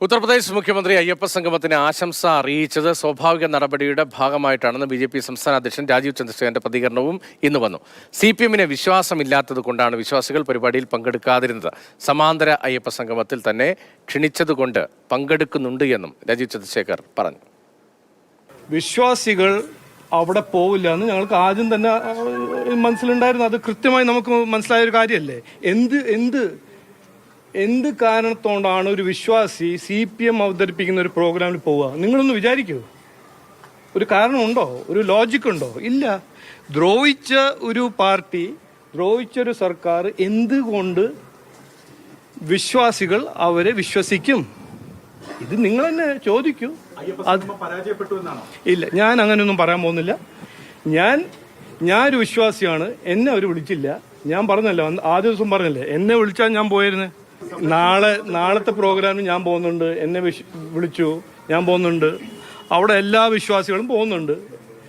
ഉത്തർപ്രദേശ് മുഖ്യമന്ത്രി അയ്യപ്പ സംഗമത്തിന് ആശംസ അറിയിച്ചത് സ്വാഭാവിക നടപടിയുടെ ഭാഗമായിട്ടാണെന്ന് ബി.ജെ.പി. സംസ്ഥാന അധ്യക്ഷൻ രാജീവ് ചന്ദ്രശേഖരന്റെ പ്രതികരണവും ഇന്ന് വന്നു. CPM-നെ വിശ്വാസമില്ലാത്തത് കൊണ്ടാണ് വിശ്വാസികൾ പരിപാടിയിൽ പങ്കെടുക്കാതിരുന്നത്. സമാന്തര അയ്യപ്പ സംഗമത്തിൽ തന്നെ ക്ഷണിച്ചതുകൊണ്ട് പങ്കെടുക്കുന്നുണ്ട് എന്നും രാജീവ് ചന്ദ്രശേഖർ പറഞ്ഞു. വിശ്വാസികൾ അവിടെ പോവില്ല എന്ന് ഞങ്ങൾക്ക് ആദ്യം തന്നെ മനസ്സിലുണ്ടായിരുന്നു. അത് കൃത്യമായി നമുക്ക് മനസ്സിലായൊരു കാര്യമല്ലേ. എന്ത് കാരണത്തോണ്ടാണ് ഒരു വിശ്വാസി CPM അവതരിപ്പിക്കുന്ന ഒരു പ്രോഗ്രാമിൽ പോവുക? നിങ്ങളൊന്ന് വിചാരിക്കൂ. ഒരു കാരണമുണ്ടോ? ഒരു ലോജിക് ഉണ്ടോ? ഇല്ല. ദ്രോഹിച്ച ഒരു പാർട്ടി, ദ്രോഹിച്ചൊരു സർക്കാർ എന്തുകൊണ്ട് വിശ്വാസികൾ അവരെ വിശ്വസിക്കും? ഇത് നിങ്ങൾ തന്നെ ചോദിക്കൂ. ഇല്ല, ഞാൻ അങ്ങനെയൊന്നും പറയാൻ പോകുന്നില്ല. ഞാനൊരു വിശ്വാസിയാണ്. എന്നെ അവർ വിളിച്ചില്ല. ഞാൻ പറഞ്ഞല്ലോ, ആദ്യ ദിവസം പറഞ്ഞല്ലേ, എന്നെ വിളിച്ചാൽ ഞാൻ പോയിരുന്നേ. നാളത്തെ പ്രോഗ്രാമിന് ഞാൻ പോകുന്നുണ്ട്. എന്നെ വിളിച്ചു, ഞാൻ പോകുന്നുണ്ട്. അവിടെ എല്ലാ വിശ്വാസികളും പോകുന്നുണ്ട്.